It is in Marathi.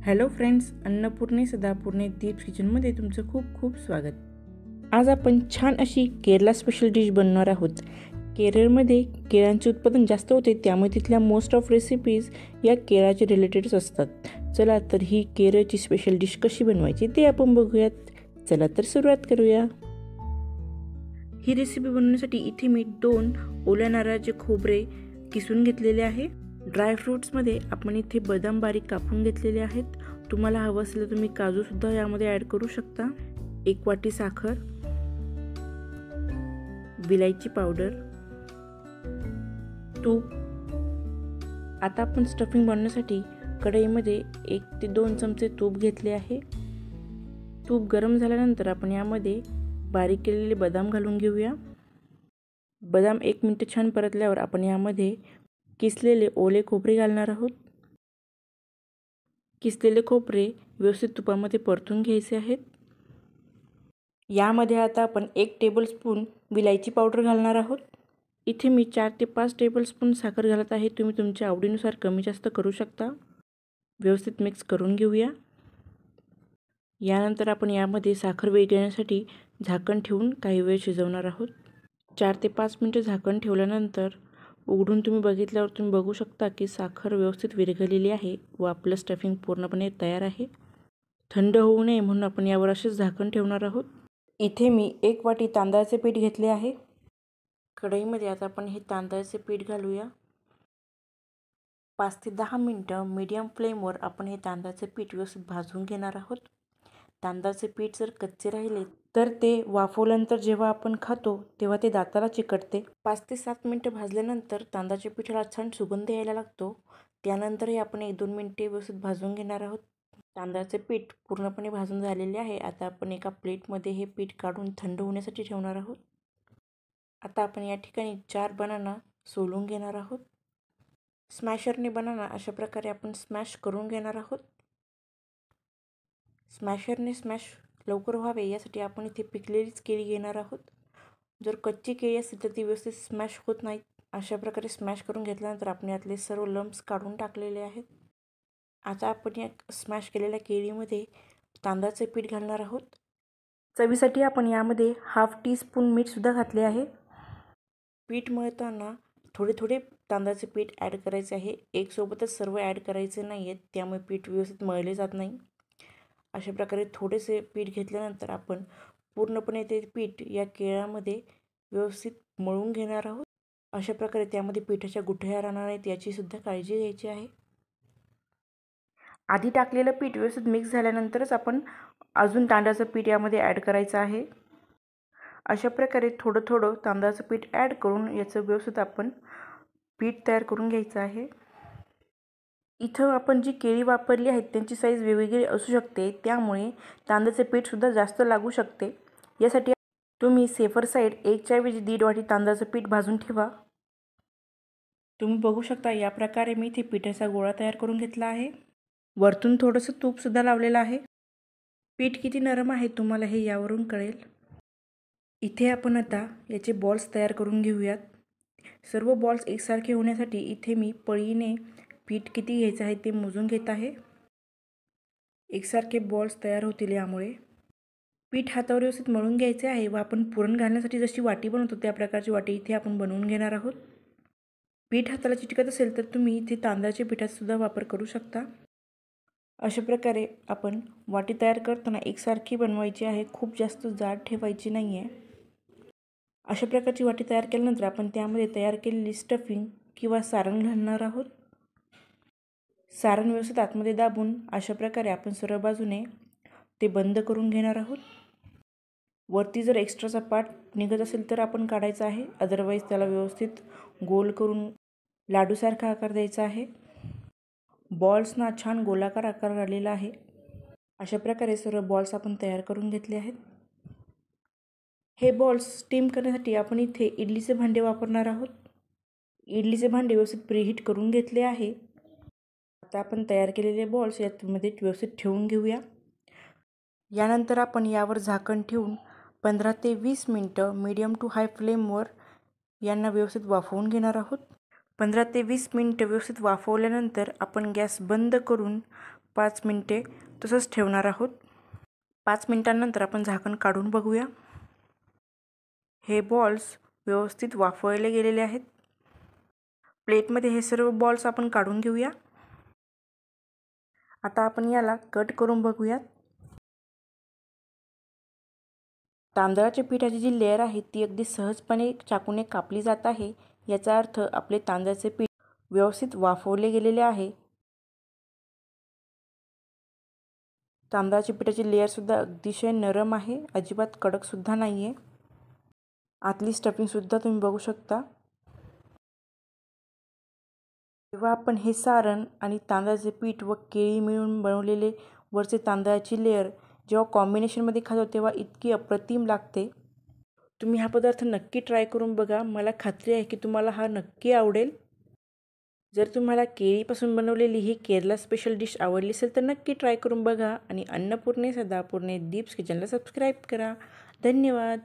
हॅलो फ्रेंड्स, अन्नपूर्णे सदापूर्णे दीप्स किचनमध्ये तुमचं खूप खूप स्वागत. आज आपण छान अशी केरला स्पेशल डिश बनवणार आहोत. केरळमध्ये केळ्यांचे उत्पादन जास्त होते, त्यामुळे तिथल्या मोस्ट ऑफ रेसिपीज या केळाचे रिलेटेडच असतात. चला तर ही केरळची स्पेशल डिश कशी बनवायची ते आपण बघूयात. चला तर सुरुवात करूया. ही रेसिपी बनवण्यासाठी इथे मी 2 ओल्या नारळाचे खोबरे किसून घेतलेले आहे. ड्रायफ्रूट्समध्ये आपण इथे बदाम बारीक कापून घेतलेले आहेत. तुम्हाला हवं असेल तर तुम्ही काजूसुद्धा यामध्ये ॲड करू शकता. 1 वाटी साखर, विलायची पावडर, तूप. आता आपण स्टफिंग बनवण्यासाठी कढईमध्ये 1 ते 2 चमचे तूप घेतले आहे. तूप गरम झाल्यानंतर आपण यामध्ये बारीक केलेले बदाम घालून घेऊया. बदाम 1 मिनिट छान परतल्यावर आपण यामध्ये किसलेले ओले खोबरे घालणार आहोत. किसलेले खोबरे व्यवस्थित तुपामध्ये परतून घ्यायचे आहेत. यामध्ये आता आपण 1 टेबलस्पून विलायची पावडर घालणार आहोत. इथे मी 4 ते 5 टेबलस्पून साखर घालत आहे. तुम्ही तुमच्या आवडीनुसार कमी जास्त करू शकता. व्यवस्थित मिक्स करून घेऊया. यानंतर आपण यामध्ये साखर विरघळण्यासाठी झाकण ठेवून काही वेळ शिजवणार आहोत. 4 ते 5 मिनिटे झाकण ठेवल्यानंतर उघडून तुम्ही बघितल्यावर तुम्ही बघू शकता की साखर व्यवस्थित विरघळलेली आहे व आपलं स्टफिंग पूर्णपणे तयार आहे. थंड होऊ नये म्हणून आपण यावर असेच झाकण ठेवणार आहोत. इथे मी 1 वाटी तांदळाचे पीठ घेतले आहे. कढईमध्ये आता आपण हे तांदळाचे पीठ घालूया. 5 ते 10 मिनिटं मीडियम फ्लेमवर आपण हे तांदळाचे पीठ व्यवस्थित भाजून घेणार आहोत. तांदळाचे पीठ जर कच्चे राहिले तर ते वाफवल्यानंतर जेव्हा आपण खातो तेव्हा ते दाताला चिकटते. 5 ते 7 मिनिटं भाजल्यानंतर तांदळाच्या पिठाला छान सुगंध यायला लागतो. त्यानंतरही आपण 1-2 मिनिटे व्यवस्थित भाजून घेणार आहोत. तांदळाचे पीठ पूर्णपणे भाजून झालेले आहे. आता आपण एका प्लेटमध्ये हे पीठ काढून थंड होण्यासाठी ठेवणार आहोत. आता आपण या ठिकाणी 4 बनाना सोलून घेणार आहोत. स्मॅशरने बनाना अशा प्रकारे आपण स्मॅश करून घेणार आहोत. स्मॅशरने स्मॅश लवकर व्हावे यासाठी आपण इथे पिकलेलीच केळी घेणार आहोत. जर कच्ची केळी असेल तर ती व्यवस्थित स्मॅश होत नाहीत. अशा प्रकारे स्मॅश करून घेतल्यानंतर आपण यातले सर्व लम्प्स काढून टाकलेले आहेत. आता आपण या स्मॅश केलेल्या केळीमध्ये तांदळाचे पीठ घालणार आहोत. चवीसाठी आपण यामध्ये 1/2 टीस्पून मीठसुद्धा घातले आहे. पीठ मळताना थोडे थोडे तांदळाचे पीठ ॲड करायचे आहे. एकसोबतच सर्व ॲड करायचे नाही आहेत, त्यामुळे पीठ व्यवस्थित मळले जात नाही. अशा प्रकारे थोडेसे पीठ घेतल्यानंतर आपण पूर्णपणे ते पीठ या केळ्यामध्ये व्यवस्थित मळून घेणार आहोत. अशा प्रकारे त्यामध्ये पिठाच्या गुठळ्या राहणार नाहीत याचीसुद्धा काळजी घ्यायची आहे. आधी टाकलेलं पीठ व्यवस्थित मिक्स झाल्यानंतरच आपण अजून तांदळाचं पीठ यामध्ये ॲड करायचं आहे. अशा प्रकारे थोडं थोडं तांदळाचं पीठ ॲड करून याचं व्यवस्थित आपण पीठ तयार करून घ्यायचं आहे. इथं आपण जी केळी वापरली आहेत त्यांची साईज वेगवेगळी असू शकते, त्यामुळे तांदळाचे पीठसुद्धा जास्त लागू शकते. यासाठी तुम्ही सेफर साईड 1च्या ऐवजी 1.5 वाटी तांदळाचं पीठ भाजून ठेवा. तुम्ही बघू शकता या प्रकारे मी इथे पिठाचा गोळा तयार करून घेतला आहे. वरतून थोडंसं तूपसुद्धा लावलेलं आहे. पीठ किती नरम आहे तुम्हाला हे यावरून कळेल. इथे आपण आता याचे बॉल्स तयार करून घेऊयात. सर्व बॉल्स एकसारखे होण्यासाठी इथे मी पळीने पीठ किती घ्यायचं आहे ते मोजून घेत आहे. एकसारखे बॉल्स तयार होतील. यामुळे पीठ हातावर व्यवस्थित मळून घ्यायचे आहे व आपण पुरण घालण्यासाठी जशी वाटी बनवतो त्या प्रकारची वाटी इथे आपण बनवून घेणार आहोत. पीठ हाताला चिटकत असेल तर तुम्ही इथे तांदळाच्या पिठाचासुद्धा वापर करू शकता. अशा प्रकारे आपण वाटी तयार करताना एकसारखी बनवायची आहे, खूप जास्त जाड ठेवायची नाही आहे. अशा प्रकारची वाटी तयार केल्यानंतर आपण त्यामध्ये तयार केलेली स्टफिंग किंवा सारण घालणार आहोत. सारण व्यवस्थित आतमध्ये दाबून अशा प्रकारे आपण सर्व बाजूने ते बंद करून घेणार आहोत. वरती जर एक्स्ट्राचा पार्ट निघत असेल तर आपण काढायचा आहे, अदरवाईज त्याला व्यवस्थित गोल करून लाडूसारखा आकार द्यायचा आहे. बॉल्सना छान गोलाकार आकार आलेला आहे. अशा प्रकारे सर्व बॉल्स आपण तयार करून घेतले आहेत. हे बॉल्स स्टीम करण्यासाठी आपण इथे इडलीचे भांडे वापरणार आहोत. इडलीचे भांडे व्यवस्थित प्रीहीट करून घेतले आहे. आता आपण तयार केलेले बॉल्स यामध्ये व्यवस्थित ठेवून घेऊया. यानंतर आपण यावर झाकण ठेवून 15 ते 20 मिनिटं मीडियम टू हाय फ्लेमवर यांना व्यवस्थित वाफवून घेणार आहोत. 15 ते 20 मिनिटं व्यवस्थित वाफवल्यानंतर आपण गॅस बंद करून 5 मिनिटे तसंच ठेवणार आहोत. 5 मिनिटांनंतर आपण झाकण काढून बघूया. हे बॉल्स व्यवस्थित वाफवले गेलेले आहेत. प्लेटमध्ये हे सर्व बॉल्स आपण काढून घेऊया. आता आपण याला कट करून बघूयात. तांदळाच्या पिठाची जी लेयर आहे ती अगदी सहजपणे चाकूने कापली जात आहे. याचा अर्थ आपले तांदळाचे पीठ व्यवस्थित वाफवले गेलेले आहे. तांदळाच्या पिठाची लेयरसुद्धा अतिशय नरम आहे, अजिबात कडकसुद्धा नाही आहे. आतली स्टफिंगसुद्धा तुम्ही बघू शकता. जेव्हा आपण हे सारण आणि तांदळाचे पीठ व केळी मिळून बनवलेले वरचे तांदळाची लेयर जेव्हा कॉम्बिनेशनमध्ये खातो तेव्हा इतकी अप्रतिम लागते. तुम्ही हा पदार्थ नक्की ट्राय करून बघा. मला खात्री आहे की तुम्हाला हा नक्की आवडेल. जर तुम्हाला केळीपासून बनवलेली ही केरला स्पेशल डिश आवडली असेल तर नक्की ट्राय करून बघा आणि अन्नपूर्णे सदापूर्णे दीप्स किचनला सबस्क्राईब करा. धन्यवाद.